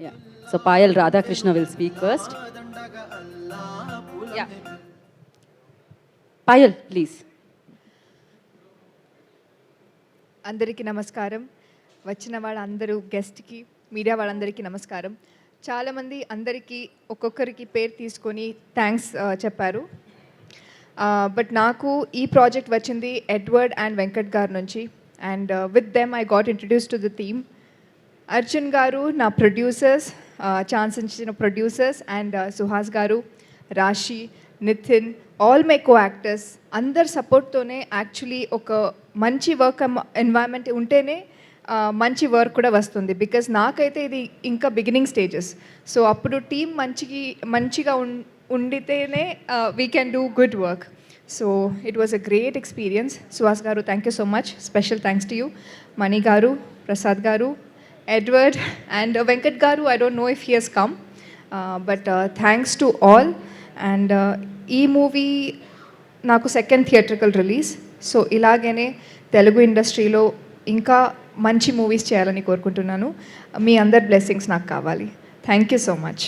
Yeah. So Payal Radhakrishna will speak first. Yeah. Payal, please. అందరికీ నమస్కారం. వచ్చిన వాళ్ళందరూ గెస్ట్కి, మీడియా వాళ్ళందరికీ నమస్కారం. చాలామంది అందరికీ ఒక్కొక్కరికి పేరు తీసుకొని థ్యాంక్స్ చెప్పారు. బట్ నాకు ఈ ప్రాజెక్ట్ వచ్చింది ఎడ్వర్డ్ అండ్ వెంకట్ గారి నుంచి. And with them I got introduce to the theme. Arjun గారు నా ప్రొడ్యూసర్స్, ఛాన్స్ ఇచ్చిన ప్రొడ్యూసర్స్, అండ్ సుహాస్ గారు, Rashi, Nitin, all my co actors అందరి సపోర్ట్తోనే యాక్చువల్లీ ఒక మంచి వర్క్ ఎన్వైరన్మెంట్ ఉంటేనే మంచి వర్క్ కూడా వస్తుంది. బికాజ్ నాకైతే ఇది ఇంకా బిగినింగ్ స్టేజెస్. సో అప్పుడు టీం మంచిగా ఉండితేనే we can do good work. So it was a great experience. Suhas garu, thank you so much. Special thanks to you. Mani garu, Prasad గారు, Edward, and Venkat Garu, I don't know if he has come, but thanks to all. And ee movie naku second theatrical release. So ilagane Telugu industry lo inka manchi movies cheyalani korukuntunnanu. Mee andar blessings naaku kavali. Thank you so much.